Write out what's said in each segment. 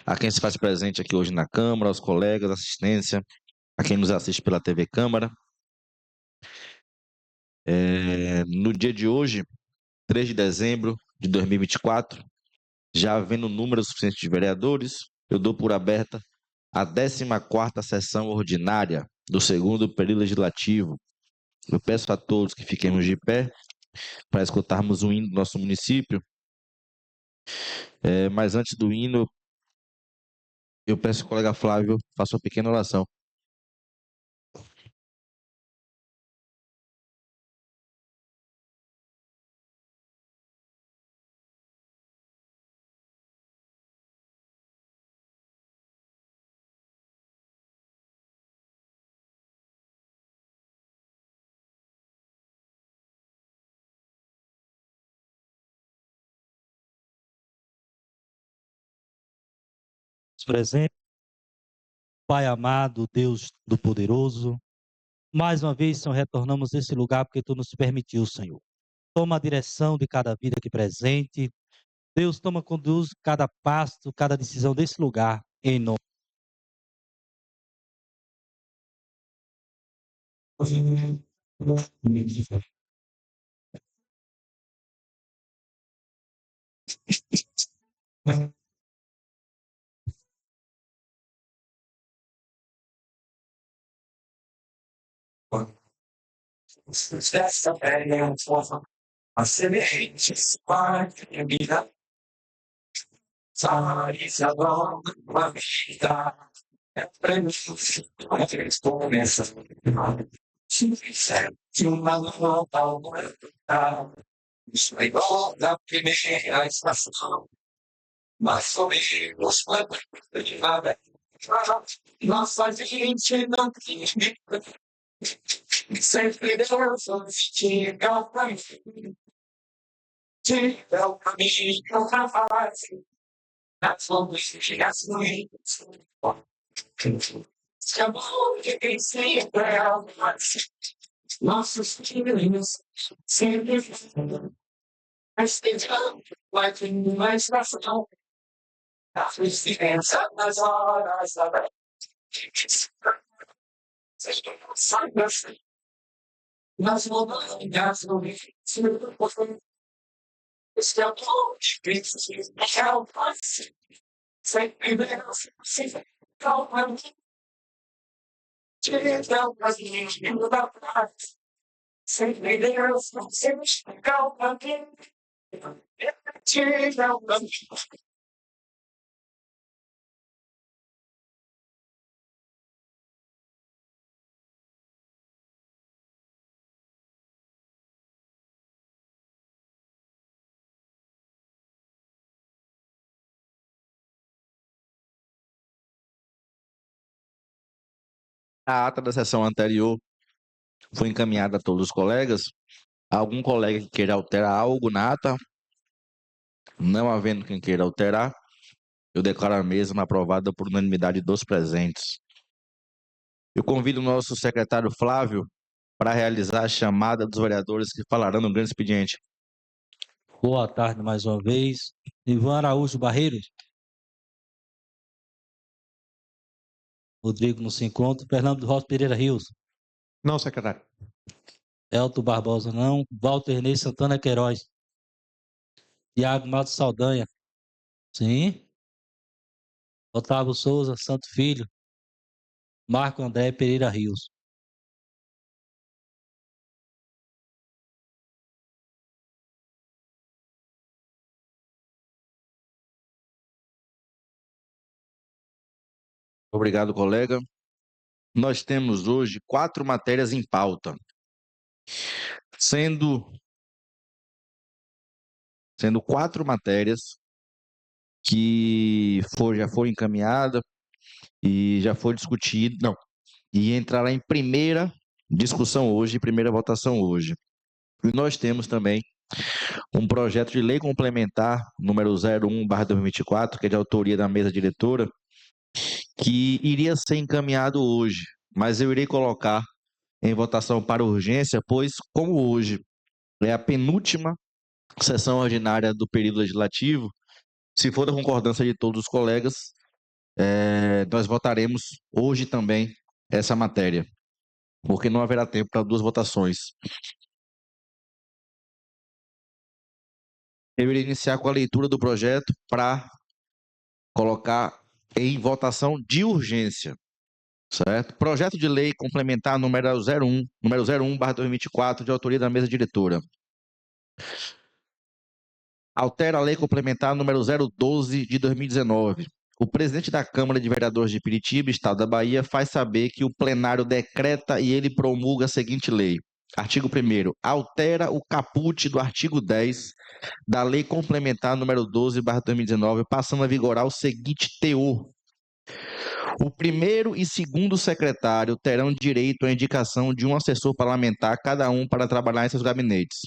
a quem se faz presente aqui hoje na Câmara, aos colegas, assistência, a quem nos assiste pela TV Câmara. No dia de hoje, 3 de dezembro de 2024, já havendo número suficiente de vereadores, eu dou por aberta a 14ª sessão ordinária do segundo período legislativo. Eu peço a todos que fiquemos de pé para escutarmos o hino do nosso município. Mas antes do hino, eu peço que o colega Flávio faça uma pequena oração. Presente, Pai amado, Deus do poderoso, mais uma vez, Senhor, retornamos desse lugar porque Tu nos permitiu, Senhor. Toma a direção de cada vida aqui presente. Deus, conduz cada passo, cada decisão desse lugar, em nome. A semente vai vida, saída uma vida, é prêmio começa. Se fizer de uma nova humanidade, isso é igual da primeira estação, mas somos quando de nada. Nossa gente não tem sempre Deus chega pra mim. Tira o caminho pra fase, nas luzes de assim. Se a mão de quem sempre é algo mais, nossos filhos sempre mas tentando, vai ter mais nação. A diferença nas horas da noite. Nas montanhas do rio, este é o ponte, é o passe, sempre menos possível, calma, tira o caminho da paz, sempre menos possível, calma, tira o caminho. A ata da sessão anterior foi encaminhada a todos os colegas. Algum colega que queira alterar algo na ata? Não havendo quem queira alterar, eu declaro a mesma aprovada por unanimidade dos presentes. Eu convido o nosso secretário Flávio para realizar a chamada dos vereadores que falarão no grande expediente. Boa tarde mais uma vez. Ivan Araújo Barreiros. Rodrigo não se encontra. Fernando Rossi Pereira Rios. Não, secretário. Elton Barbosa não. Walter Ney Santana Queiroz. Tiago Matos Saldanha. Sim. Otávio Souza Santo Filho. Marco André Pereira Rios. Obrigado, colega. Nós temos hoje 4 matérias em pauta, sendo 4 matérias que já foi encaminhada e já foi discutida, não, e entrará em primeira discussão hoje, primeira votação hoje. E nós temos também um projeto de lei complementar número 01/2024, que é de autoria da mesa diretora, que iria ser encaminhado hoje, mas eu irei colocar em votação para urgência, pois como hoje é a penúltima sessão ordinária do período legislativo, Se for da concordância de todos os colegas, nós votaremos hoje também essa matéria, porque não haverá tempo para duas votações. Eu irei iniciar com a leitura do projeto para colocar em votação de urgência, certo? Projeto de lei complementar número 01/2024, de autoria da mesa diretora. Altera a lei complementar número 012 de 2019. O presidente da Câmara de Vereadores de Piritiba, Estado da Bahia, faz saber que o plenário decreta e ele promulga a seguinte lei. Artigo 1º. Altera o caput do artigo 10 da Lei Complementar número 12/2019, passando a vigorar o seguinte teor. O primeiro e segundo secretário terão direito à indicação de um assessor parlamentar, cada um para trabalhar em seus gabinetes.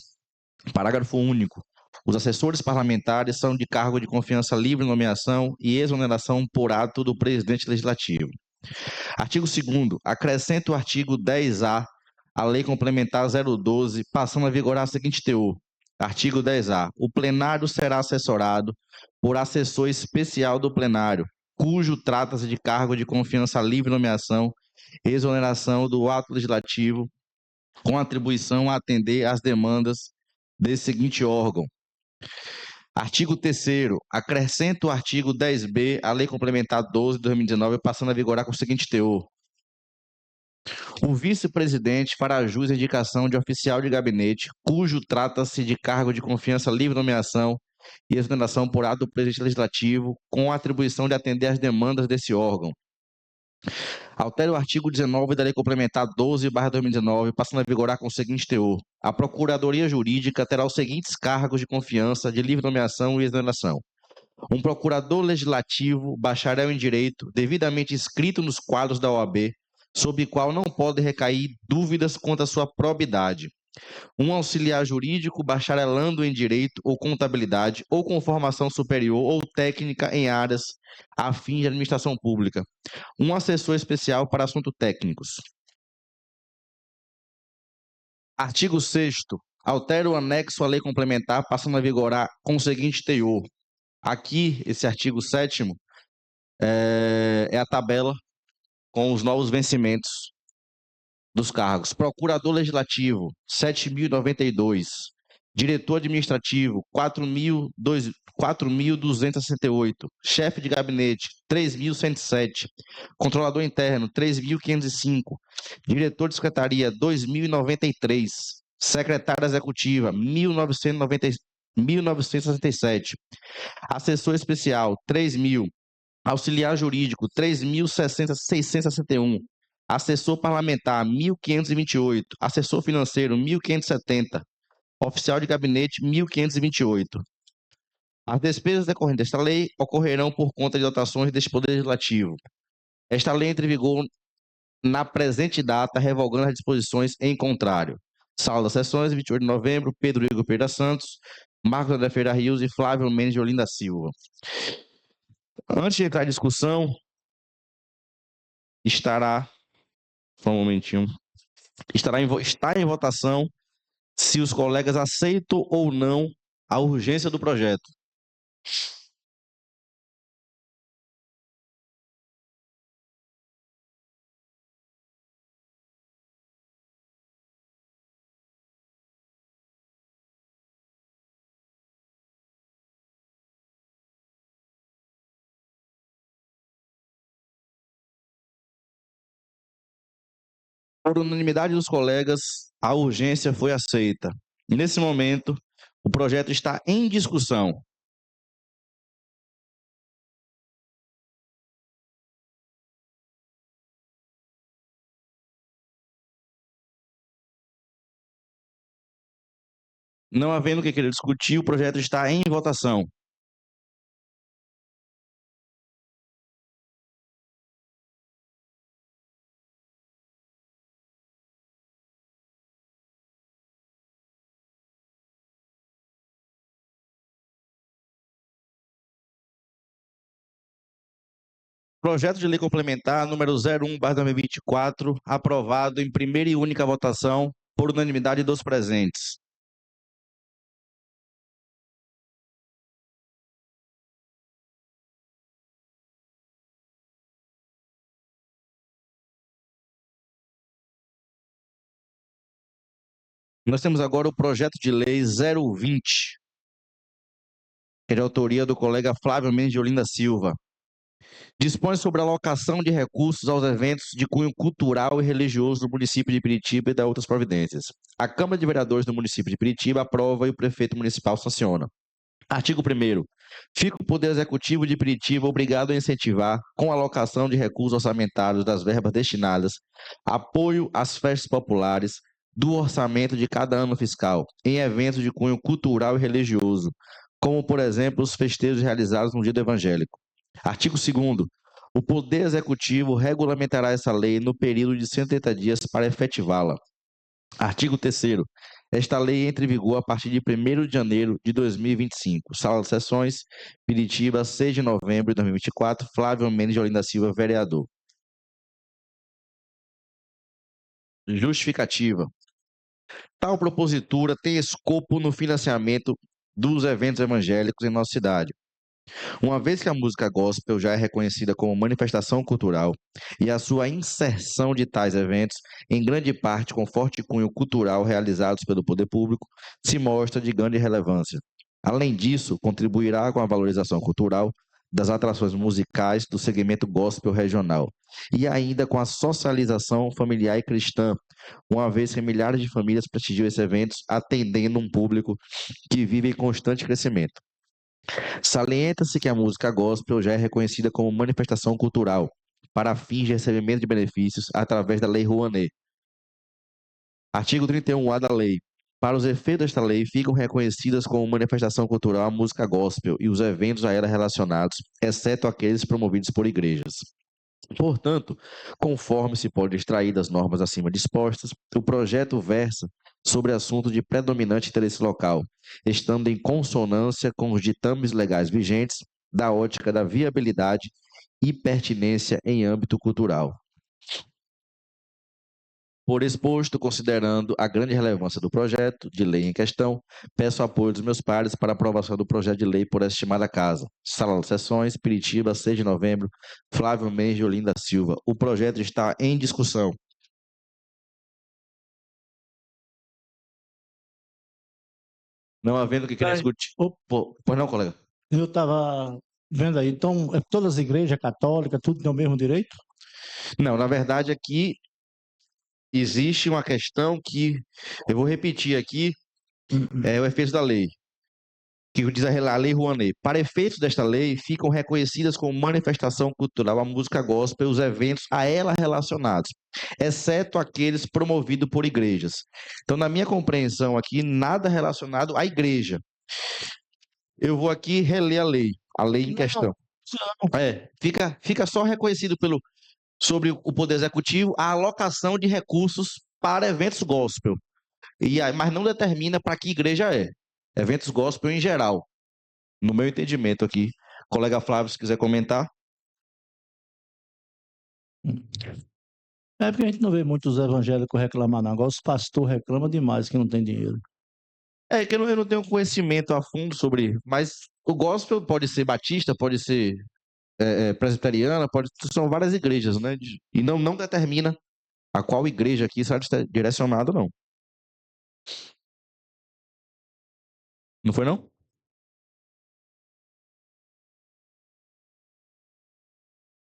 Parágrafo único. Os assessores parlamentares são de cargo de confiança, livre nomeação e exoneração por ato do presidente legislativo. Artigo 2º. Acrescenta o artigo 10A à Lei Complementar 012, passando a vigorar o seguinte teor. Artigo 10A. O plenário será assessorado por assessor especial do plenário, cujo trata-se de cargo de confiança, livre nomeação e exoneração do ato legislativo, com atribuição a atender às demandas desse seguinte órgão. Artigo 3º. Acrescenta o artigo 10B à Lei Complementar 12 de 2019, passando a vigorar com o seguinte teor. O vice-presidente fará jus à indicação de oficial de gabinete, cujo trata-se de cargo de confiança, livre nomeação e exoneração por ato do presidente legislativo, com a atribuição de atender às demandas desse órgão. Altera o artigo 19 da Lei Complementar 12/2019, passando a vigorar com o seguinte teor. A Procuradoria Jurídica terá os seguintes cargos de confiança, de livre nomeação e exoneração. Um procurador legislativo, bacharel em direito, devidamente inscrito nos quadros da OAB, sobre o qual não podem recair dúvidas quanto à sua probidade. Um auxiliar jurídico, bacharelando em direito ou contabilidade, ou com formação superior ou técnica em áreas afins de administração pública. Um assessor especial para assuntos técnicos. Artigo 6º. Altera o anexo à lei complementar, passando a vigorar com o seguinte teor. Aqui, esse artigo 7º, é a tabela com os novos vencimentos dos cargos. Procurador Legislativo, 7.092. Diretor Administrativo, 4.268. Chefe de Gabinete, 3.107. Controlador Interno, 3.505. Diretor de Secretaria, 2.093. Secretária Executiva, 1.967. Assessor Especial, 3.000. Auxiliar Jurídico, 3.661. Assessor Parlamentar, 1.528. Assessor Financeiro, 1.570. Oficial de Gabinete, 1.528. As despesas decorrentes desta lei ocorrerão por conta de dotações deste Poder Legislativo. Esta lei entra em vigor na presente data, revogando as disposições em contrário. Sala das Sessões, 28 de novembro, Pedro Igor Pereira Santos, Marcos André Ferreira Rios e Flávio Mendes de Olinda Silva. Antes de entrar em discussão, está em votação se os colegas aceitam ou não a urgência do projeto. Por unanimidade dos colegas, a urgência foi aceita. Nesse momento, o projeto está em discussão. Não havendo o que querer discutir, o projeto está em votação. Projeto de lei complementar número 01/2024, aprovado em primeira e única votação por unanimidade dos presentes. Nós temos agora o projeto de lei 020, que é de autoria do colega Flávio Mendes de Olinda Silva. Dispõe sobre a alocação de recursos aos eventos de cunho cultural e religioso do município de Piritiba e da outras providências. A Câmara de Vereadores do município de Piritiba aprova e o prefeito municipal sanciona. Artigo 1º. Fica o Poder Executivo de Piritiba obrigado a incentivar, com alocação de recursos orçamentários das verbas destinadas, apoio às festas populares do orçamento de cada ano fiscal, em eventos de cunho cultural e religioso, como, por exemplo, os festejos realizados no Dia do Evangélico. Artigo 2º. O Poder Executivo regulamentará essa lei no período de 180 dias para efetivá-la. Artigo 3º. Esta lei entra em vigor a partir de 1º de janeiro de 2025. Sala de Sessões, Piritiba, 6 de novembro de 2024. Flávio Mendes de Olinda Silva, vereador. Justificativa. Tal propositura tem escopo no financiamento dos eventos evangélicos em nossa cidade. Uma vez que a música gospel já é reconhecida como manifestação cultural e a sua inserção de tais eventos, em grande parte com forte cunho cultural realizados pelo poder público, se mostra de grande relevância. Além disso, contribuirá com a valorização cultural das atrações musicais do segmento gospel regional e ainda com a socialização familiar e cristã, uma vez que milhares de famílias prestigiam esses eventos, atendendo um público que vive em constante crescimento. Salienta-se que a música gospel já é reconhecida como manifestação cultural para fins de recebimento de benefícios através da Lei Rouanet. Artigo 31A da lei. Para os efeitos desta lei, ficam reconhecidas como manifestação cultural a música gospel e os eventos a ela relacionados, exceto aqueles promovidos por igrejas. Portanto, conforme se pode extrair das normas acima dispostas, o projeto versa sobre assunto de predominante interesse local, estando em consonância com os ditames legais vigentes da ótica da viabilidade e pertinência em âmbito cultural. Por exposto, considerando a grande relevância do projeto de lei em questão, peço apoio dos meus pares para a aprovação do projeto de lei por esta estimada casa. Sala de Sessões, Piritiba, 6 de novembro, Flávio Mendes de Olinda Silva. O projeto está em discussão. Não havendo o que querer discutir. Pois não, colega? Eu estava vendo aí, então, todas as igrejas católicas, tudo tem o mesmo direito? Não, na verdade aqui existe uma questão que, eu vou repetir aqui, é o efeito da lei, que diz a Lei Rouanet. Para efeitos desta lei, ficam reconhecidas como manifestação cultural a música gospel e os eventos a ela relacionados, exceto aqueles promovidos por igrejas. Então, na minha compreensão aqui, nada relacionado à igreja. Eu vou aqui reler a lei em questão. Fica só reconhecido sobre o Poder Executivo a alocação de recursos para eventos gospel. Mas não determina para que igreja é. Eventos gospel em geral, no meu entendimento aqui. Colega Flávio, se quiser comentar. É porque a gente não vê muitos evangélicos reclamar, não. Agora os pastores reclamam demais que não tem dinheiro. É que eu não tenho conhecimento a fundo sobre, mas o gospel pode ser batista, pode ser presbiteriana, são várias igrejas, né? E não determina a qual igreja aqui será direcionado, não. Não foi, não?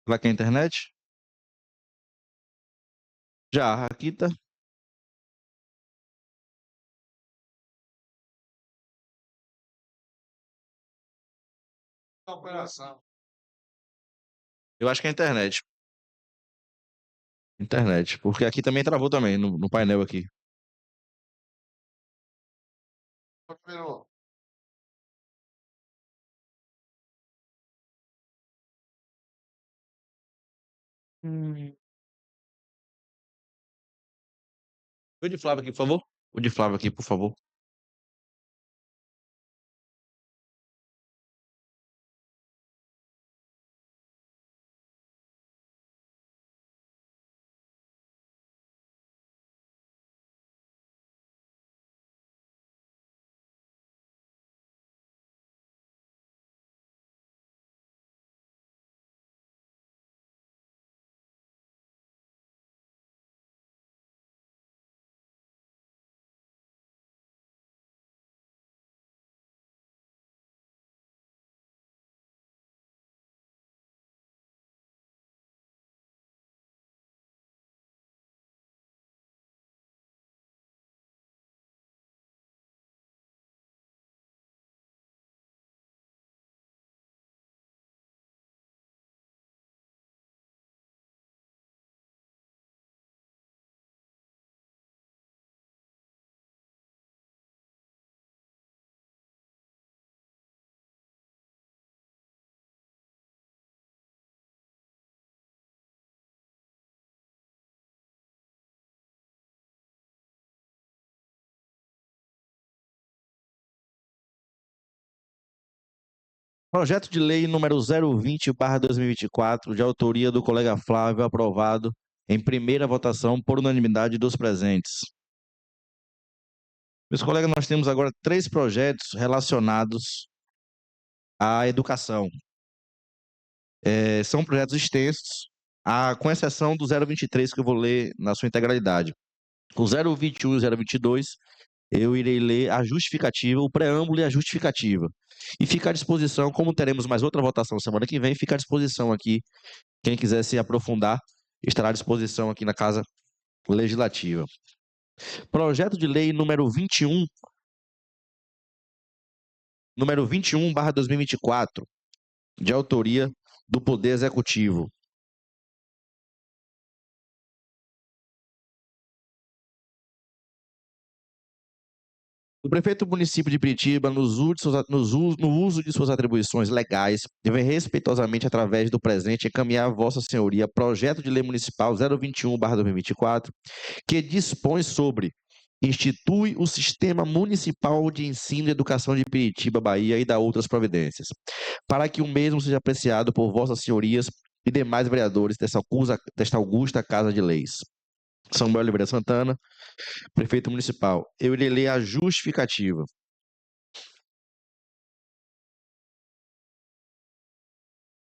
Vai aqui a internet? Já, aqui tá. Operação. Eu acho que é a internet. Internet, porque aqui também travou também, no painel aqui. Operou. O de Flávio aqui, por favor. O de Flávio aqui, por favor. Projeto de lei número 020/2024, de autoria do colega Flávio, aprovado em primeira votação por unanimidade dos presentes. Meus colegas, nós temos agora 3 projetos relacionados à educação. São projetos extensos, com exceção do 023, que eu vou ler na sua integralidade. O 021 e o 022, eu irei ler a justificativa, o preâmbulo e a justificativa. E fica à disposição, como teremos mais outra votação semana que vem, fica à disposição aqui, quem quiser se aprofundar, estará à disposição aqui na Casa Legislativa. Projeto de lei número 21/2024, de autoria do Poder Executivo. O prefeito do município de Piritiba, no uso de suas atribuições legais, deve respeitosamente, através do presente, encaminhar a Vossa Senhoria projeto de lei municipal 021/2024, que dispõe sobre institui o Sistema Municipal de Ensino e Educação de Piritiba, Bahia, e dá outras providências, para que o mesmo seja apreciado por Vossas Senhorias e demais vereadores desta augusta Casa de Leis. Samuel Oliveira Santana, prefeito municipal. Eu irei ler a justificativa.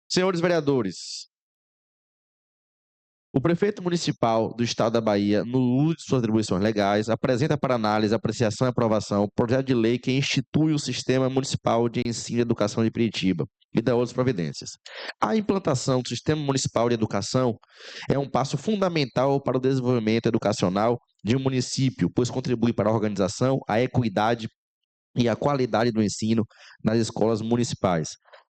Senhores vereadores, o prefeito municipal do Estado da Bahia, no uso de suas atribuições legais, apresenta para análise, apreciação e aprovação o projeto de lei que institui o Sistema Municipal de Ensino e Educação de Piritiba e dá outras providências. A implantação do Sistema Municipal de Educação é um passo fundamental para o desenvolvimento educacional de um município, pois contribui para a organização, a equidade e a qualidade do ensino nas escolas municipais.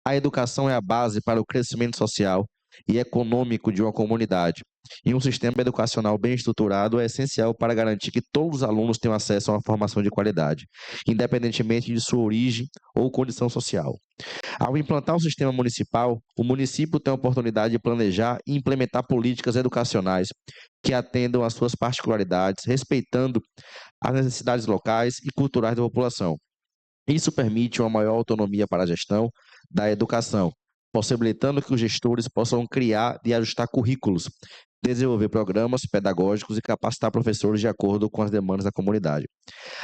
A educação é a base para o crescimento social e econômico de uma comunidade. E um sistema educacional bem estruturado é essencial para garantir que todos os alunos tenham acesso a uma formação de qualidade, independentemente de sua origem ou condição social. Ao implantar o sistema municipal, o município tem a oportunidade de planejar e implementar políticas educacionais que atendam às suas particularidades, respeitando as necessidades locais e culturais da população. Isso permite uma maior autonomia para a gestão da educação, possibilitando que os gestores possam criar e ajustar currículos, desenvolver programas pedagógicos e capacitar professores de acordo com as demandas da comunidade.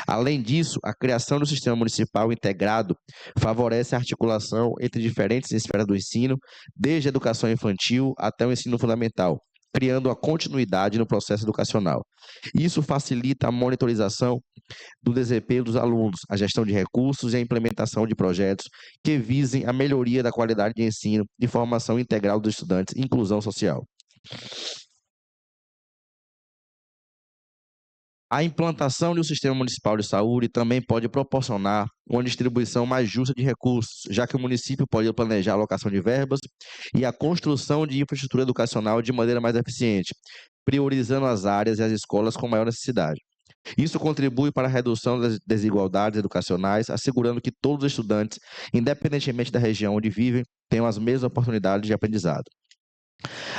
Além disso, a criação do sistema municipal integrado favorece a articulação entre diferentes esferas do ensino, desde a educação infantil até o ensino fundamental, criando a continuidade no processo educacional. Isso facilita a monitorização do desempenho dos alunos, a gestão de recursos e a implementação de projetos que visem a melhoria da qualidade de ensino e formação integral dos estudantes e inclusão social. A implantação de um sistema municipal de saúde também pode proporcionar uma distribuição mais justa de recursos, já que o município pode planejar a alocação de verbas e a construção de infraestrutura educacional de maneira mais eficiente, priorizando as áreas e as escolas com maior necessidade. Isso contribui para a redução das desigualdades educacionais, assegurando que todos os estudantes, independentemente da região onde vivem, tenham as mesmas oportunidades de aprendizado.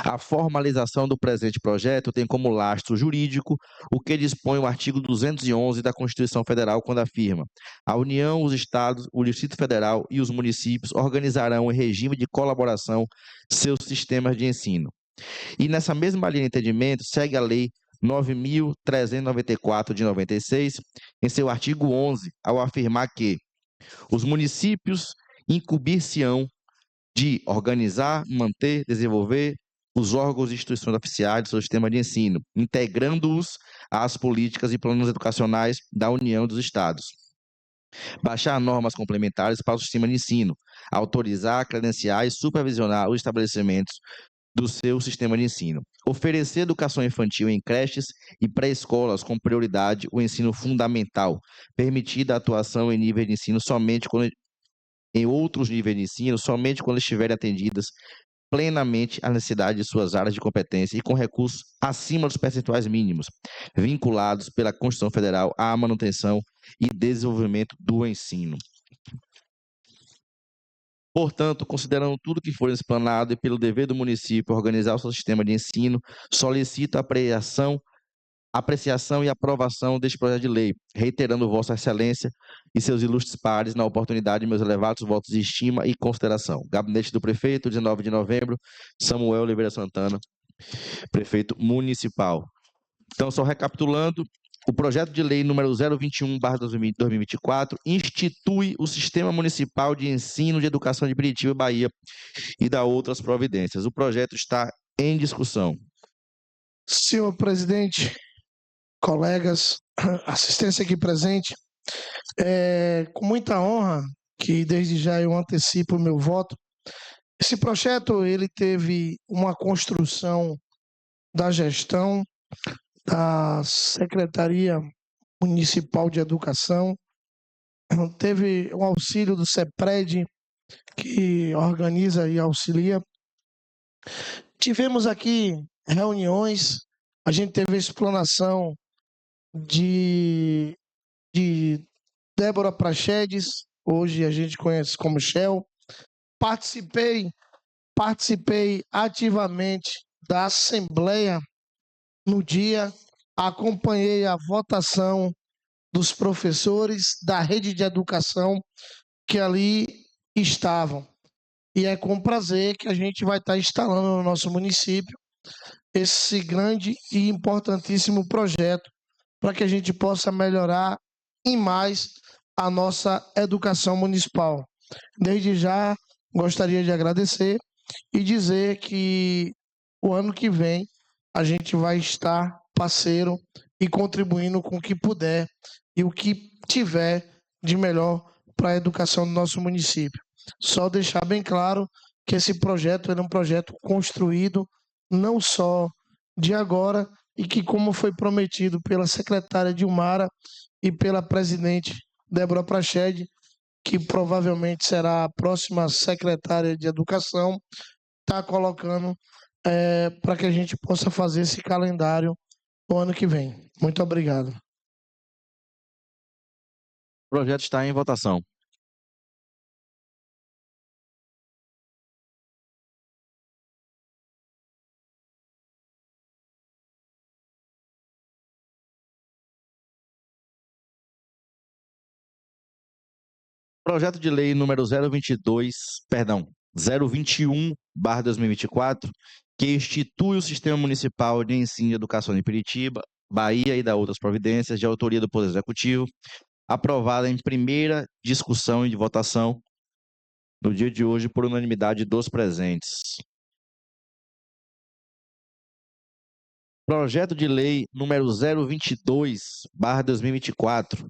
A formalização do presente projeto tem como lastro jurídico o que dispõe o artigo 211 da Constituição Federal, quando afirma: a União, os Estados, o Distrito Federal e os municípios organizarão em regime de colaboração seus sistemas de ensino. E nessa mesma linha de entendimento, segue a Lei 9.394 de 96, em seu artigo 11, ao afirmar que os municípios incumbir-se-ão de organizar, manter, desenvolver os órgãos e instituições oficiais do seu sistema de ensino, integrando-os às políticas e planos educacionais da União e dos Estados. Baixar normas complementares para o sistema de ensino, autorizar, credenciar e supervisionar os estabelecimentos do seu sistema de ensino. Oferecer educação infantil em creches e pré-escolas com prioridade o ensino fundamental, permitida a atuação em nível de ensino somente quando em outros níveis de ensino, somente quando estiverem atendidas plenamente às necessidades de suas áreas de competência e com recursos acima dos percentuais mínimos, vinculados pela Constituição Federal à manutenção e desenvolvimento do ensino. Portanto, considerando tudo que for explanado e pelo dever do município organizar o seu sistema de ensino, solicito a apreciação e aprovação deste projeto de lei, reiterando Vossa Excelência e seus ilustres pares na oportunidade meus elevados votos de estima e consideração. Gabinete do Prefeito, 19 de novembro, Samuel Oliveira Santana, Prefeito Municipal. Então, só recapitulando, o projeto de lei número 021/2024 institui o Sistema Municipal de Ensino de Educação de Piritiba, Bahia, e dá outras providências. O projeto está em discussão. Senhor presidente, colegas, assistência aqui presente, com muita honra, que desde já eu antecipo o meu voto. Esse projeto ele teve uma construção da gestão da Secretaria Municipal de Educação, teve o auxílio do CEPRED, que organiza e auxilia. Tivemos aqui reuniões, a gente teve a explanação de Débora Prachedes, hoje a gente conhece como Shell. Participei ativamente da Assembleia no dia, acompanhei a votação dos professores da rede de educação que ali estavam. E é com prazer que a gente vai estar instalando no nosso município esse grande e importantíssimo projeto para que a gente possa melhorar em mais a nossa educação municipal. Desde já, gostaria de agradecer e dizer que o ano que vem a gente vai estar parceiro e contribuindo com o que puder e o que tiver de melhor para a educação do nosso município. Só deixar bem claro que esse projeto é um projeto construído não só de agora e que, como foi prometido pela secretária Dilmara e pela presidente Débora Prachedes, que provavelmente será a próxima secretária de Educação, está colocando para que a gente possa fazer esse calendário no ano que vem. Muito obrigado. O projeto está em votação. Projeto de lei número 021/2024, que institui o Sistema Municipal de Ensino de Educação de Piritiba, Bahia e da outras providências, de autoria do Poder Executivo, aprovada em primeira discussão e de votação no dia de hoje por unanimidade dos presentes. Projeto de lei número 022/2024.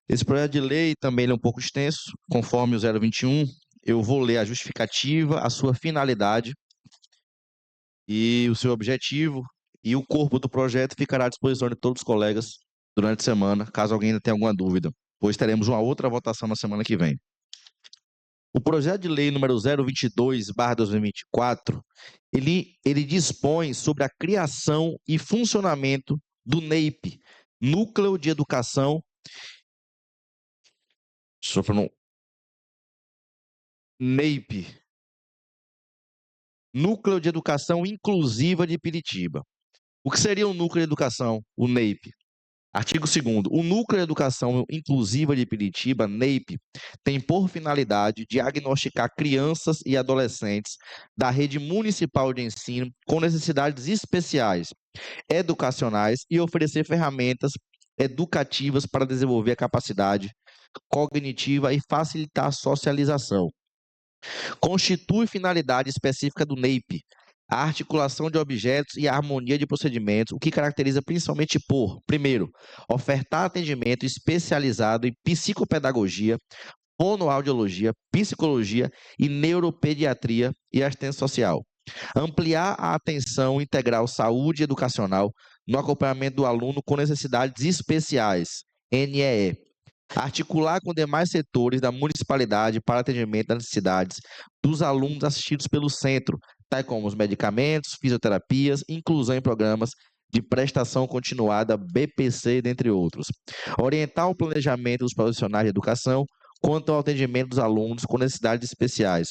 Esse projeto de lei também é um pouco extenso, conforme o 021. Eu vou ler a justificativa, a sua finalidade e o seu objetivo, e o corpo do projeto ficará à disposição de todos os colegas durante a semana, caso alguém ainda tenha alguma dúvida, pois teremos uma outra votação na semana que vem. O projeto de lei número 022/2024, ele dispõe sobre a criação e funcionamento do NEIP, Núcleo de Educação NEIP, Núcleo de Educação Inclusiva de Piritiba. O que seria um núcleo de educação, o NEIP? Artigo 2º. O Núcleo de Educação Inclusiva de Piritiba, NEIP, tem por finalidade diagnosticar crianças e adolescentes da rede municipal de ensino com necessidades especiais educacionais e oferecer ferramentas educativas para desenvolver a capacidade cognitiva e facilitar a socialização. Constitui finalidade específica do NEIP a articulação de objetos e a harmonia de procedimentos, o que caracteriza principalmente por, primeiro, ofertar atendimento especializado em psicopedagogia, fonoaudiologia, psicologia e neuropediatria e assistência social. Ampliar a atenção integral saúde educacional no acompanhamento do aluno com necessidades especiais, NEE. Articular com demais setores da municipalidade para atendimento das necessidades dos alunos assistidos pelo centro, tais como os medicamentos, fisioterapias, inclusão em programas de prestação continuada, BPC, dentre outros. Orientar o planejamento dos profissionais de educação quanto ao atendimento dos alunos com necessidades especiais.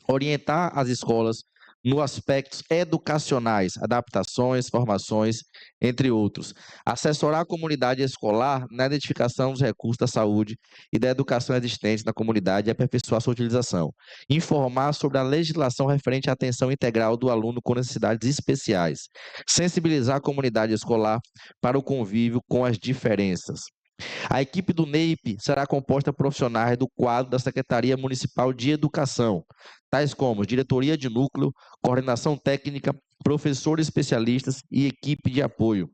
Orientar as escolas no aspectos educacionais, adaptações, formações, entre outros. Assessorar a comunidade escolar na identificação dos recursos da saúde e da educação existentes na comunidade e aperfeiçoar sua utilização. Informar sobre a legislação referente à atenção integral do aluno com necessidades especiais. Sensibilizar a comunidade escolar para o convívio com as diferenças. A equipe do NEIP será composta por profissionais do quadro da Secretaria Municipal de Educação, tais como diretoria de núcleo, coordenação técnica, professores especialistas e equipe de apoio.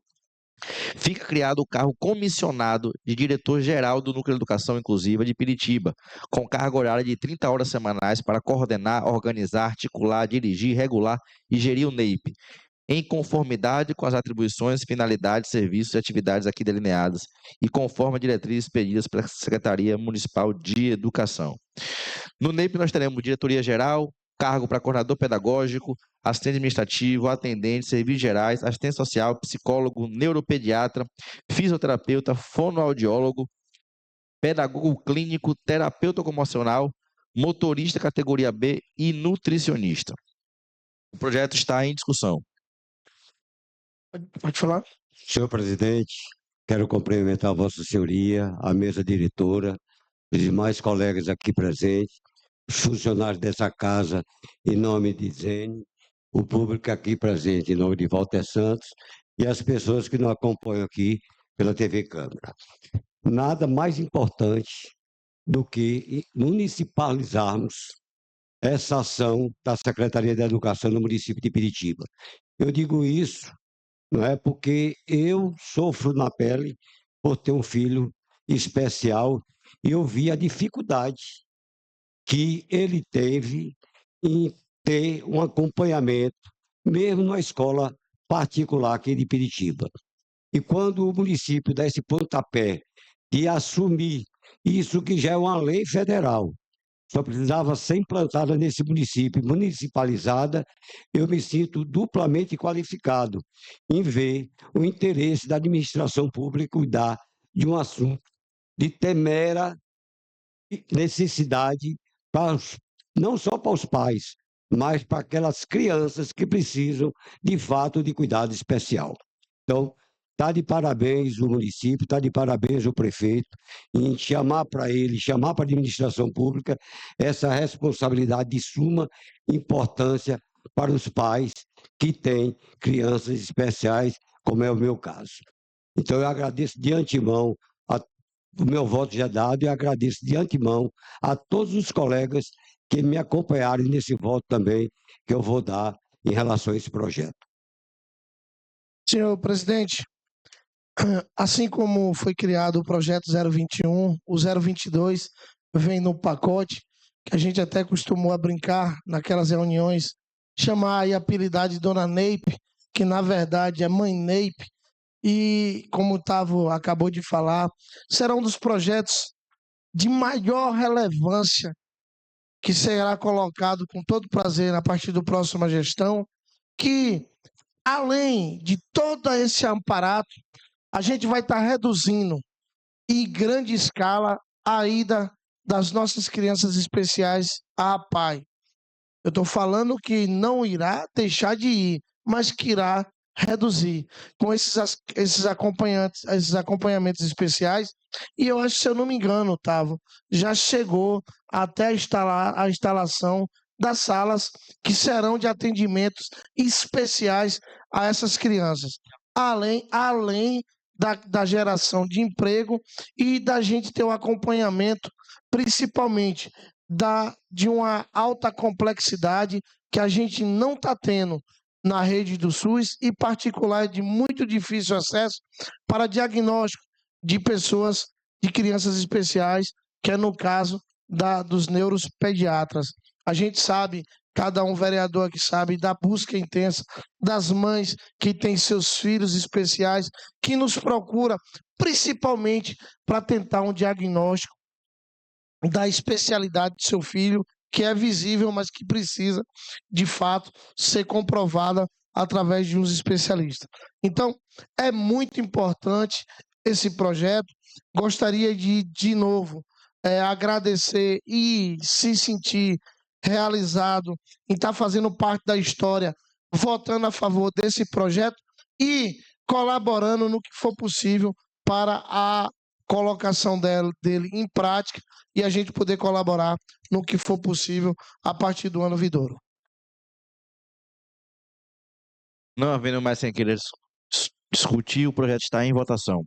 Fica criado o cargo comissionado de diretor-geral do Núcleo de Educação Inclusiva de Piritiba, com carga horária de 30 horas semanais para coordenar, organizar, articular, dirigir, regular e gerir o NEIP, em conformidade com as atribuições, finalidades, serviços e atividades aqui delineadas e conforme a diretrizes pedidas pela Secretaria Municipal de Educação. No NEIP nós teremos diretoria-geral, cargo para coordenador pedagógico, assistente administrativo, atendente, serviços gerais, assistente social, psicólogo, neuropediatra, fisioterapeuta, fonoaudiólogo, pedagogo clínico, terapeuta ocupacional, motorista categoria B e nutricionista. O projeto está em discussão. Pode falar? Senhor presidente, quero cumprimentar Vossa Senhoria, a mesa diretora, os demais colegas aqui presentes, os funcionários dessa casa, em nome de Zene, o público aqui presente, em nome de Walter Santos, e as pessoas que nos acompanham aqui pela TV Câmara. Nada mais importante do que municipalizarmos essa ação da Secretaria de Educação no município de Piritiba. Eu digo isso não é porque eu sofro na pele por ter um filho especial e eu vi a dificuldade que ele teve em ter um acompanhamento, mesmo na escola particular aqui de Piritiba. E quando o município dá esse pontapé de assumir isso que já é uma lei federal, só precisava ser implantada nesse município, municipalizada, eu me sinto duplamente qualificado em ver o interesse da administração pública cuidar de um assunto de temera necessidade, não só para os pais, mas para aquelas crianças que precisam, de fato, de cuidado especial. Então, está de parabéns o município, está de parabéns o prefeito, em chamar para ele, chamar para a administração pública essa responsabilidade de suma importância para os pais que têm crianças especiais, como é o meu caso. Então, eu agradeço de antemão, o meu voto já dado, e agradeço de antemão a todos os colegas que me acompanharam nesse voto também, que eu vou dar em relação a esse projeto. Senhor presidente, assim como foi criado o projeto 021, o 022 vem no pacote, que a gente até costumou a brincar naquelas reuniões, chamar e apelidar de Dona Neipe, que na verdade é Mãe Neipe, e como o Tavo acabou de falar, será um dos projetos de maior relevância que será colocado com todo prazer a partir da próxima gestão, que além de todo esse aparato, a gente vai estar reduzindo em grande escala a ida das nossas crianças especiais à PAI. Eu estou falando que não irá deixar de ir, mas que irá reduzir com esses acompanhamentos especiais. E eu acho, se eu não me engano, Tavo, já chegou até a instalação das salas que serão de atendimentos especiais a essas crianças, além da geração de emprego e da gente ter o acompanhamento, principalmente de uma alta complexidade que a gente não está tendo na rede do SUS e particular de muito difícil acesso para diagnóstico de pessoas, de crianças especiais, que é no caso dos neuropediatras. A gente sabe, cada um vereador aqui sabe, da busca intensa das mães que têm seus filhos especiais, que nos procura principalmente para tentar um diagnóstico da especialidade do seu filho, que é visível, mas que precisa, de fato, ser comprovada através de uns especialistas. Então, é muito importante esse projeto. Gostaria de novo, agradecer e se sentir realizado, em estar fazendo parte da história, votando a favor desse projeto e colaborando no que for possível para a colocação dele em prática e a gente poder colaborar no que for possível a partir do ano vindouro. Não havendo mais sem querer discutir, o projeto está em votação.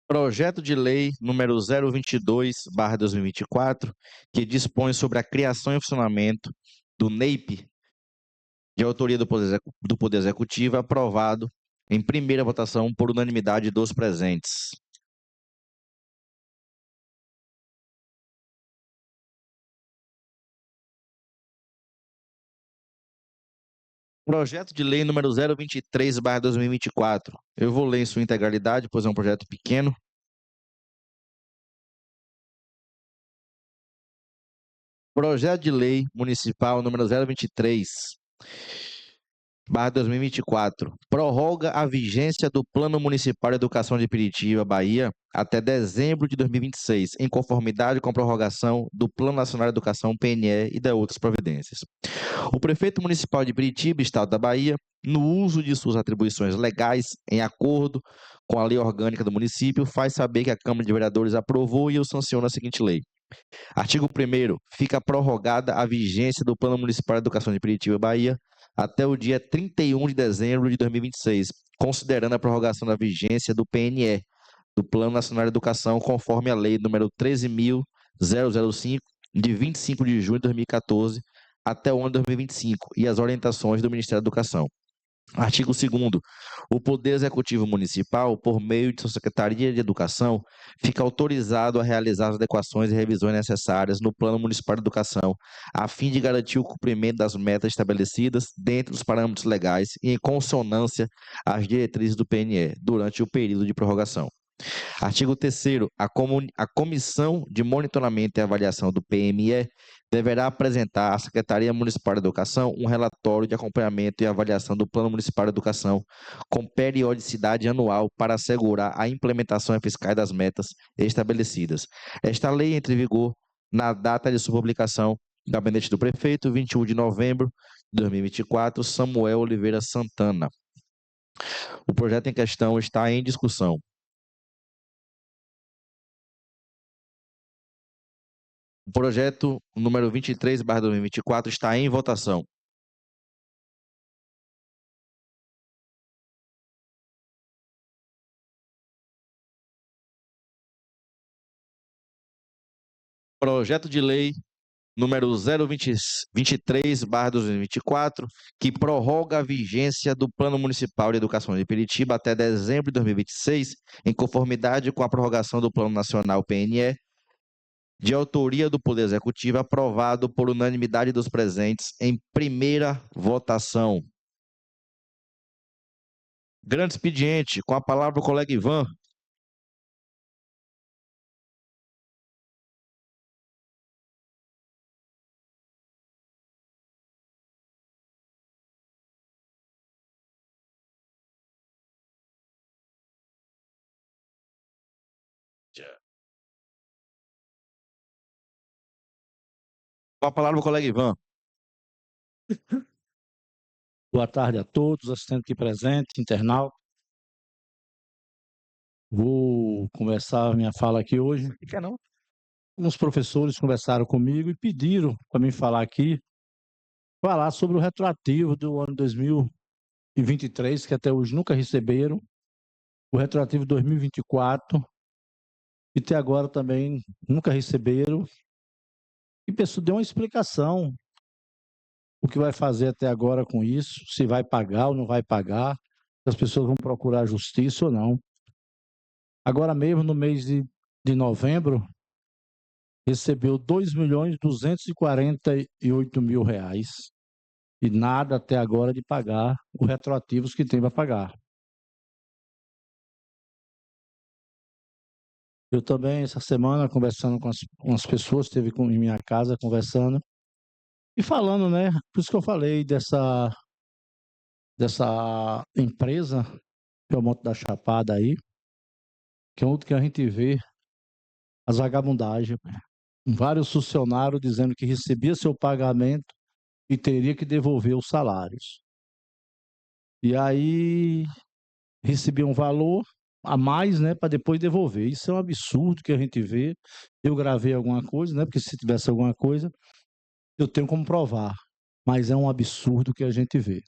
Projeto de Lei número 022/2024, que dispõe sobre a criação e funcionamento do NEIP, de autoria do Poder Executivo, aprovado em primeira votação por unanimidade dos presentes. Projeto de Lei número 023/2024. Eu vou ler em sua integralidade, pois é um projeto pequeno. Projeto de Lei Municipal número 023/2024. Prorroga a vigência do Plano Municipal de Educação de Piritiba, Bahia, até dezembro de 2026, em conformidade com a prorrogação do Plano Nacional de Educação, PNE, e de outras providências. O prefeito municipal de Piritiba, Estado da Bahia, no uso de suas atribuições legais, em acordo com a lei orgânica do município, faz saber que a Câmara de Vereadores aprovou e eu sanciono a seguinte lei. Artigo 1º. Fica prorrogada a vigência do Plano Municipal de Educação de Piritiba, Bahia, até o dia 31 de dezembro de 2026, considerando a prorrogação da vigência do PNE, do Plano Nacional de Educação, conforme a lei número 13.005, de 25 de junho de 2014, até o ano de 2025, e as orientações do Ministério da Educação. Artigo 2º. O Poder Executivo Municipal, por meio de sua Secretaria de Educação, fica autorizado a realizar as adequações e revisões necessárias no Plano Municipal de Educação, a fim de garantir o cumprimento das metas estabelecidas dentro dos parâmetros legais e em consonância às diretrizes do PNE, durante o período de prorrogação. Artigo 3º. A Comissão de Monitoramento e Avaliação do PME deverá apresentar à Secretaria Municipal de Educação um relatório de acompanhamento e avaliação do Plano Municipal de Educação com periodicidade anual para assegurar a implementação eficaz das metas estabelecidas. Esta lei entra em vigor na data de sua publicação, gabinete do prefeito, 21 de novembro de 2024, Samuel Oliveira Santana. O projeto em questão está em discussão. O projeto número 23/2024 está em votação. Projeto de Lei número 023/2024, que prorroga a vigência do Plano Municipal de Educação de Piritiba até dezembro de 2026, em conformidade com a prorrogação do Plano Nacional PNE, de autoria do Poder Executivo, aprovado por unanimidade dos presentes em primeira votação. Grande expediente, com a palavra o colega Ivan. Com a palavra o colega Ivan. Boa tarde a todos, assistentes aqui presentes, internautas. Vou começar a minha fala aqui hoje. Quer não? Uns professores conversaram comigo e pediram para mim falar sobre o retroativo do ano 2023, que até hoje nunca receberam, o retroativo 2024, e até agora também nunca receberam. E pessoal deu uma explicação o que vai fazer até agora com isso, se vai pagar ou não vai pagar, se as pessoas vão procurar a justiça ou não. Agora mesmo, no mês de novembro, recebeu R$ 2.248.000 e nada até agora de pagar os retroativos que tem para pagar. Eu também, essa semana, conversando com as pessoas, esteve em minha casa conversando e falando, né? Por isso que eu falei dessa empresa, que é o Monte da Chapada aí, que é onde que a gente vê as vagabundagens. Vários funcionários dizendo que recebia seu pagamento e teria que devolver os salários. E aí recebia um valor a mais, né, para depois devolver. Isso é um absurdo que a gente vê. Eu gravei alguma coisa, né, porque se tivesse alguma coisa, eu tenho como provar. Mas é um absurdo que a gente vê.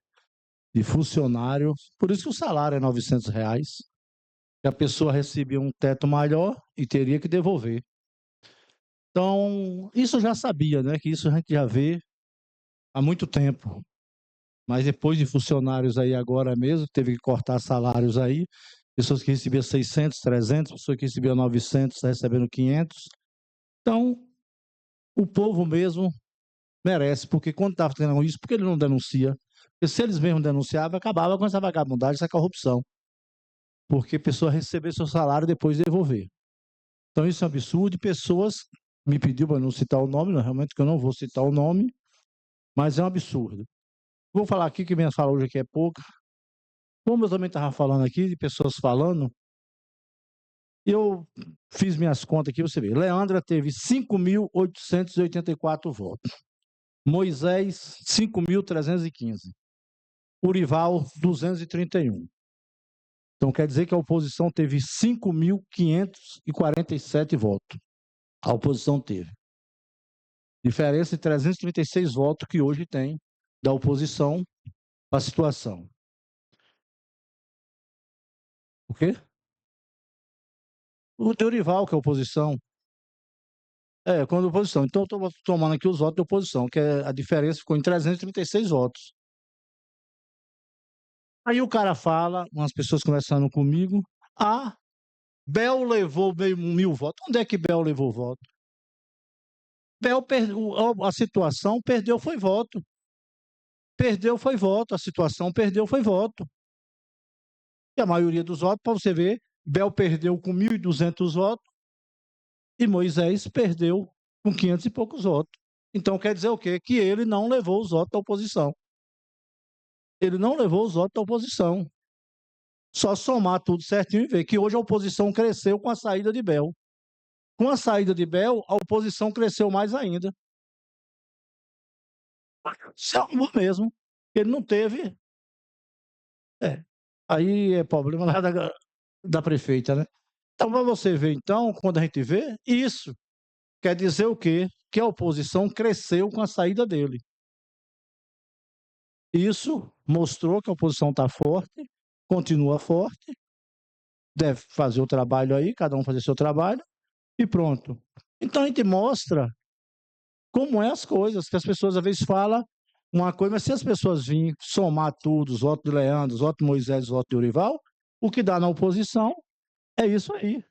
De funcionário, por isso que o salário é R$ 900, que a pessoa recebia um teto maior e teria que devolver. Então, isso eu já sabia, né, que isso a gente já vê há muito tempo. Mas depois de funcionários aí agora mesmo, teve que cortar salários aí, pessoas que recebiam 600, 300, pessoas que recebiam 900, recebendo 500. Então, o povo mesmo merece, porque quando estava tendo isso, por que ele não denuncia? Porque se eles mesmos denunciavam, acabava com essa vagabundagem, essa corrupção. Porque a pessoa receber seu salário e depois devolver. Então, isso é um absurdo. E pessoas me pediu para não citar o nome, realmente que eu não vou citar o nome, mas é um absurdo. Vou falar aqui que minha fala hoje aqui é pouca. Como eu também estava falando aqui, de pessoas falando, eu fiz minhas contas aqui, você vê. Leandra teve 5.884 votos. Moisés, 5.315. Urival, 231. Então, quer dizer que a oposição teve 5.547 votos. A oposição teve. Diferença de 336 votos que hoje tem da oposição para a situação. O quê? O Urival, que é a oposição. Quando a oposição. Então, eu estou tomando aqui os votos da oposição, que a diferença ficou em 336 votos. Aí o cara fala, umas pessoas conversando comigo, Bel levou meio 1.000 votos. Onde é que Bel levou voto? Bel perdeu, a situação perdeu foi voto. Perdeu foi voto, a situação perdeu foi voto. E a maioria dos votos, para você ver, Bel perdeu com 1.200 votos e Moisés perdeu com 500 e poucos votos. Então quer dizer o quê? Que ele não levou os votos da oposição. Ele não levou os votos da oposição. Só somar tudo certinho e ver que hoje a oposição cresceu com a saída de Bel. Com a saída de Bel, a oposição cresceu mais ainda. Isso é amor mesmo. Ele não teve. Aí é problema lá da prefeita, né? Então, para você ver, então, quando a gente vê, isso quer dizer o quê? Que a oposição cresceu com a saída dele. Isso mostrou que a oposição está forte, continua forte, deve fazer o trabalho aí, cada um fazer seu trabalho, e pronto. Então, a gente mostra como é as coisas, que as pessoas às vezes falam uma coisa, mas se as pessoas virem somar tudo, os votos de Leandro, os votos de Moisés, os votos de Urival, o que dá na oposição é isso aí.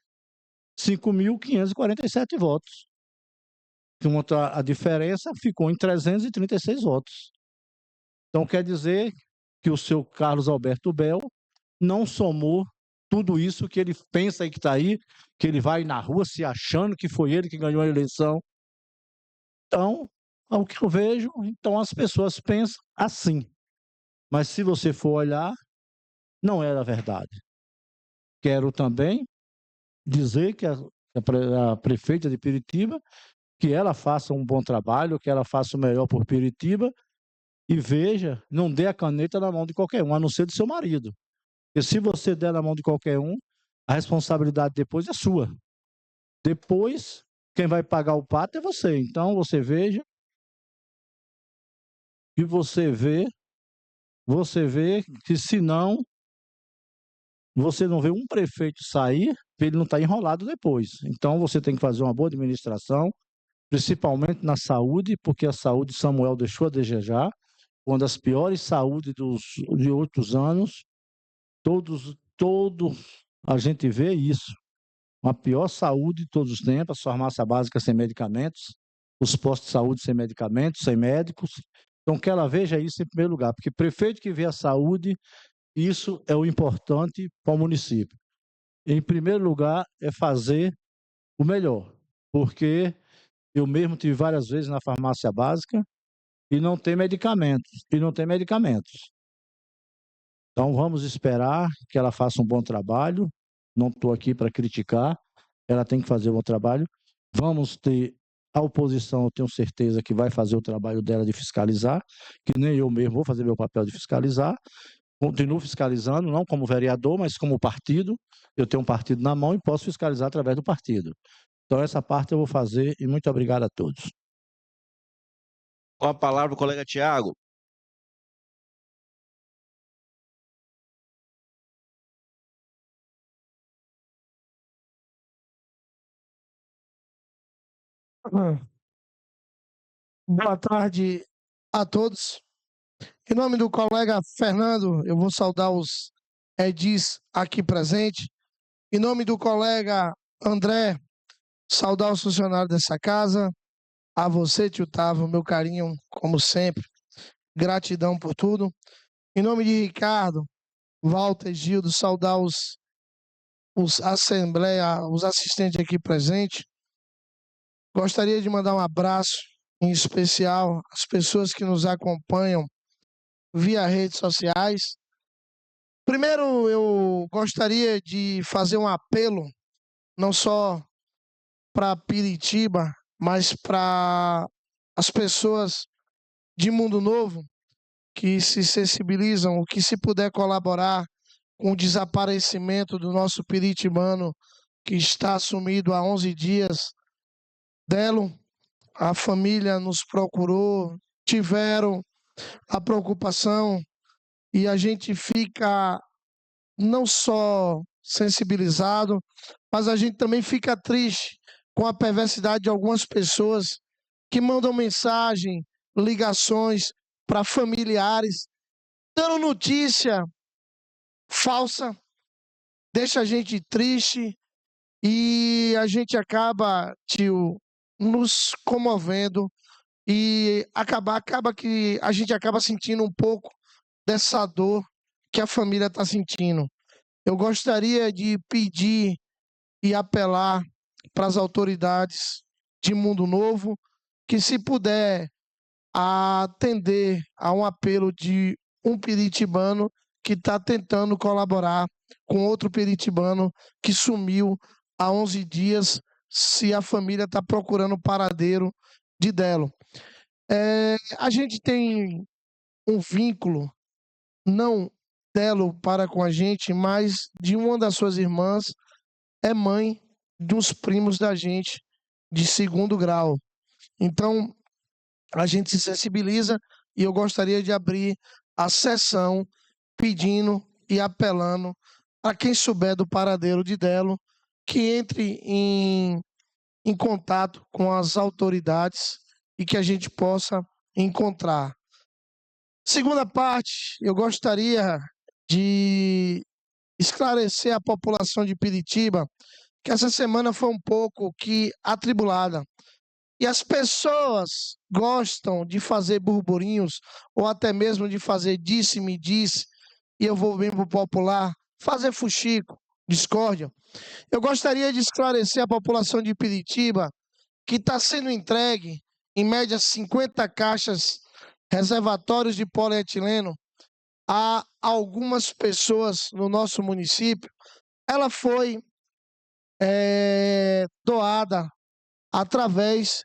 5.547 votos. A diferença ficou em 336 votos. Então, quer dizer que o seu Carlos Alberto Bel não somou tudo isso que ele pensa aí que está aí, que ele vai na rua se achando que foi ele que ganhou a eleição. Então, ao que eu vejo, então as pessoas pensam assim. Mas se você for olhar, não era verdade. Quero também dizer que a prefeita de Piritiba, que ela faça um bom trabalho, que ela faça o melhor por Piritiba, e veja, não dê a caneta na mão de qualquer um, a não ser do seu marido. Porque se você der na mão de qualquer um, a responsabilidade depois é sua. Depois, quem vai pagar o pato é você. Então, você veja, e você vê que se não, você não vê um prefeito sair, ele não está enrolado depois. Então, você tem que fazer uma boa administração, principalmente na saúde, porque a saúde Samuel deixou a desejar, uma das piores saúdes de outros anos. Todos a gente vê isso. Uma pior saúde de todos os tempos, a farmácia básica sem medicamentos, os postos de saúde sem medicamentos, sem médicos. Então, que ela veja isso em primeiro lugar, porque prefeito que vê a saúde, isso é o importante para o município. Em primeiro lugar, é fazer o melhor, porque eu mesmo tive várias vezes na farmácia básica e não tem medicamentos, Então, vamos esperar que ela faça um bom trabalho. Não estou aqui para criticar, ela tem que fazer um bom trabalho. Vamos ter a oposição, eu tenho certeza que vai fazer o trabalho dela de fiscalizar, que nem eu mesmo vou fazer meu papel de fiscalizar. Continuo fiscalizando, não como vereador, mas como partido. Eu tenho um partido na mão e posso fiscalizar através do partido. Então, essa parte eu vou fazer e muito obrigado a todos. Com a palavra o colega Tiago. Boa tarde a todos. Em nome do colega Fernando, eu vou saudar os edis aqui presentes. Em nome do colega André, saudar os funcionários dessa casa. A você, tio Tavo, meu carinho, como sempre. Gratidão por tudo. Em nome de Ricardo, Walter, Gildo, saudar os assistentes aqui presentes. Gostaria de mandar um abraço, em especial, às pessoas que nos acompanham via redes sociais. Primeiro, eu gostaria de fazer um apelo, não só para Piritiba, mas para as pessoas de Mundo Novo que se sensibilizam, que se puder colaborar com o desaparecimento do nosso piritibano que está sumido há 11 dias. Delo, a família nos procurou, tiveram a preocupação e a gente fica não só sensibilizado, mas a gente também fica triste com a perversidade de algumas pessoas que mandam mensagem, ligações para familiares, dando notícia falsa, deixa a gente triste e a gente acaba, tio, nos comovendo e acaba que a gente acaba sentindo um pouco dessa dor que a família está sentindo. Eu gostaria de pedir e apelar para as autoridades de Mundo Novo que, se puder, atender a um apelo de um piritibano que está tentando colaborar com outro piritibano que sumiu há 11 dias, se a família está procurando o paradeiro de Delo. A gente tem um vínculo, não Delo para com a gente, mas de uma das suas irmãs, é mãe de uns primos da gente de segundo grau. Então, a gente se sensibiliza e eu gostaria de abrir a sessão pedindo e apelando a quem souber do paradeiro de Delo que entre em contato com as autoridades e que a gente possa encontrar. Segunda parte, eu gostaria de esclarecer a população de Piritiba que essa semana foi um pouco atribulada. E as pessoas gostam de fazer burburinhos, ou até mesmo de fazer disse-me disse, e eu vou bem para o popular, fazer fuxico, discórdia. Eu gostaria de esclarecer a população de Piritiba que está sendo entregue, em média, 50 caixas reservatórios de polietileno a algumas pessoas no nosso município. Ela foi doada através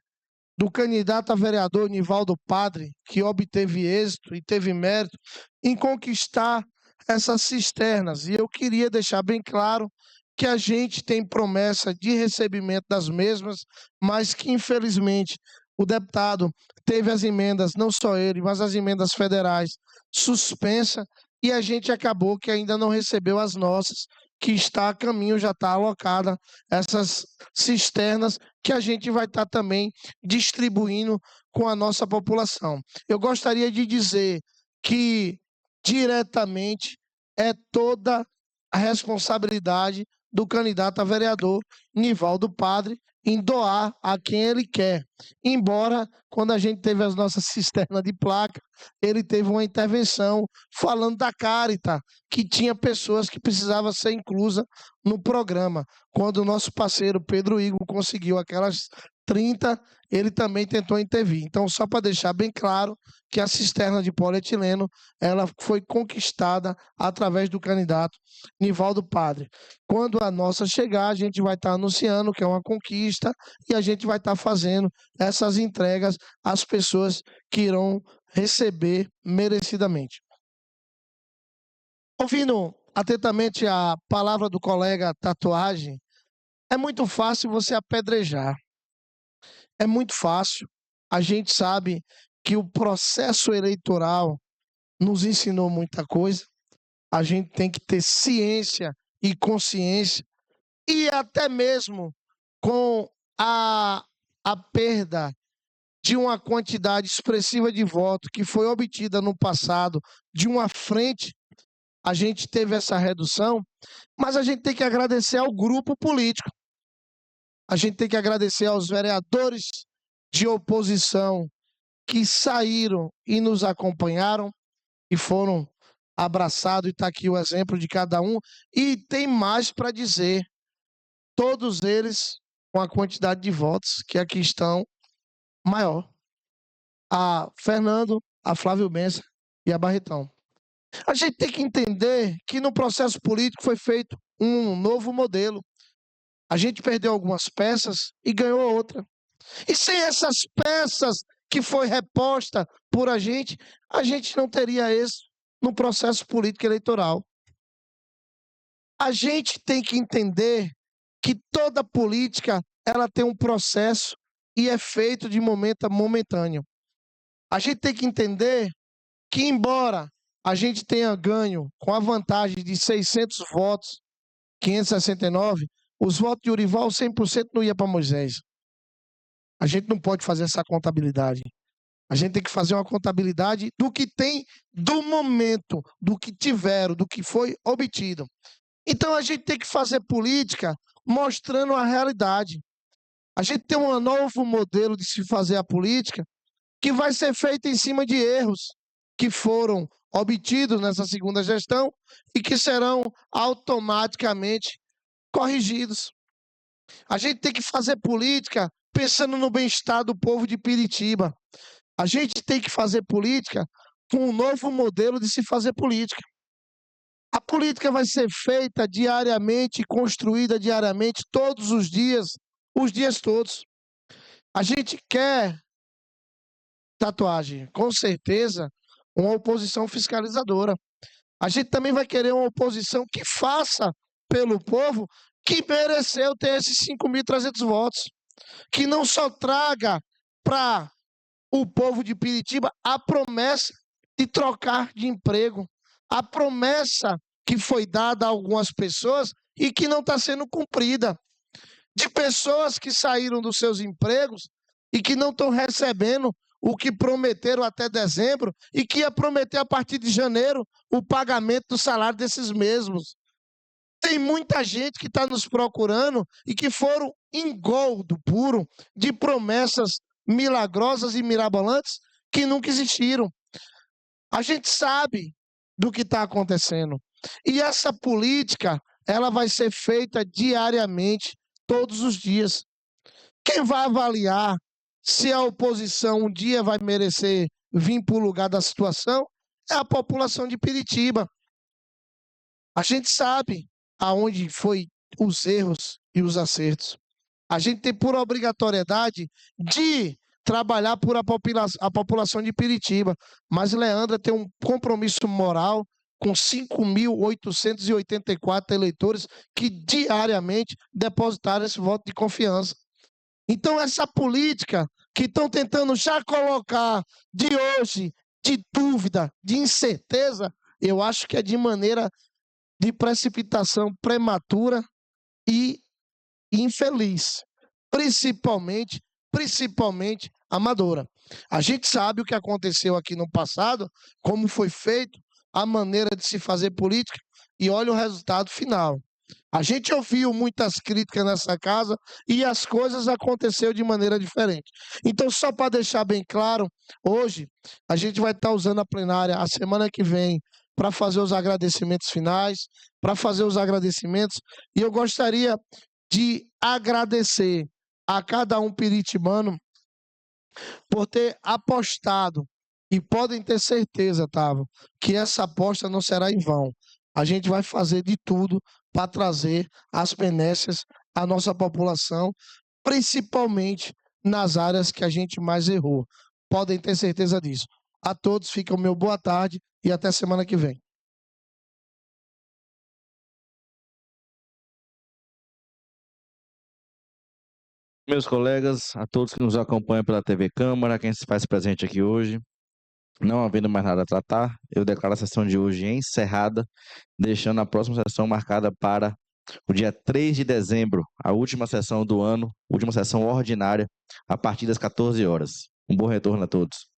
do candidato a vereador Nivaldo Padre, que obteve êxito e teve mérito em conquistar essas cisternas. E eu queria deixar bem claro que a gente tem promessa de recebimento das mesmas, mas que, infelizmente, o deputado teve as emendas, não só ele, mas as emendas federais suspensa, e a gente acabou que ainda não recebeu as nossas, que está a caminho, já está alocada essas cisternas que a gente vai estar também distribuindo com a nossa população. Eu gostaria de dizer que diretamente é toda a responsabilidade do candidato a vereador Nivaldo Padre em doar a quem ele quer. Embora, quando a gente teve as nossas cisternas de placa, ele teve uma intervenção falando da Caritas, que tinha pessoas que precisavam ser inclusas no programa. Quando o nosso parceiro Pedro Igor conseguiu aquelas 30, ele também tentou intervir. Então, só para deixar bem claro que a cisterna de polietileno ela foi conquistada através do candidato Nivaldo Padre. Quando a nossa chegar, a gente vai estar anunciando que é uma conquista e a gente vai estar fazendo essas entregas às pessoas que irão receber merecidamente. Ouvindo atentamente a palavra do colega Tatuagem, é muito fácil você apedrejar. É muito fácil. A gente sabe que o processo eleitoral nos ensinou muita coisa. A gente tem que ter ciência e consciência. E até mesmo com a perda de uma quantidade expressiva de votos que foi obtida no passado de uma frente, a gente teve essa redução, mas a gente tem que agradecer ao grupo político. A gente tem que agradecer aos vereadores de oposição que saíram e nos acompanharam e foram abraçados, e está aqui o exemplo de cada um. E tem mais para dizer, todos eles com a quantidade de votos que aqui estão maior. A Fernando, a Flávio Bessa e a Barretão. A gente tem que entender que no processo político foi feito um novo modelo. A gente perdeu algumas peças e ganhou outra. E sem essas peças que foi reposta por a gente não teria êxito no processo político eleitoral. A gente tem que entender que toda política ela tem um processo e é feito de momento a momentâneo. A gente tem que entender que, embora a gente tenha ganho com a vantagem de 600 votos, 569, os votos de Urival 100% não ia para Moisés. A gente não pode fazer essa contabilidade. A gente tem que fazer uma contabilidade do que tem, do momento, do que tiveram, do que foi obtido. Então a gente tem que fazer política mostrando a realidade. A gente tem um novo modelo de se fazer a política que vai ser feito em cima de erros que foram obtidos nessa segunda gestão e que serão automaticamente corrigidos. A gente tem que fazer política pensando no bem-estar do povo de Piritiba. A gente tem que fazer política com um novo modelo de se fazer política. A política vai ser feita diariamente, construída diariamente, todos os dias todos. A gente quer, Tatuagem, com certeza, uma oposição fiscalizadora. A gente também vai querer uma oposição que faça pelo povo que mereceu ter esses 5.300 votos. Que não só traga para o povo de Piritiba a promessa de trocar de emprego, a promessa que foi dada a algumas pessoas e que não está sendo cumprida, de pessoas que saíram dos seus empregos e que não estão recebendo o que prometeram até dezembro e que ia prometer a partir de janeiro o pagamento do salário desses mesmos. Tem muita gente que está nos procurando e que foram engoldo puro de promessas milagrosas e mirabolantes que nunca existiram. A gente sabe do que está acontecendo. E essa política, ela vai ser feita diariamente, todos os dias. Quem vai avaliar se a oposição um dia vai merecer vir para o lugar da situação é a população de Piritiba. A gente sabe aonde foi os erros e os acertos. A gente tem por obrigatoriedade de trabalhar por a população de Piritiba, mas Leandra tem um compromisso moral com 5.884 eleitores que diariamente depositaram esse voto de confiança. Então essa política que estão tentando já colocar de hoje, de dúvida, de incerteza, eu acho que é de maneira de precipitação prematura e infeliz, principalmente amadora. A gente sabe o que aconteceu aqui no passado, como foi feito, a maneira de se fazer política, e olha o resultado final. A gente ouviu muitas críticas nessa casa e as coisas aconteceram de maneira diferente. Então, só para deixar bem claro, hoje a gente vai estar usando a plenária a semana que vem para fazer os agradecimentos finais, e eu gostaria de agradecer a cada um piritibano por ter apostado. E podem ter certeza, Tavo, que essa aposta não será em vão. A gente vai fazer de tudo para trazer as benécias à nossa população, principalmente nas áreas que a gente mais errou. Podem ter certeza disso. A todos, fica o meu boa tarde e até semana que vem. Meus colegas, a todos que nos acompanham pela TV Câmara, quem se faz presente aqui hoje, não havendo mais nada a tratar, eu declaro a sessão de hoje encerrada, deixando a próxima sessão marcada para o dia 3 de dezembro, a última sessão do ano, última sessão ordinária, a partir das 14 horas. Um bom retorno a todos.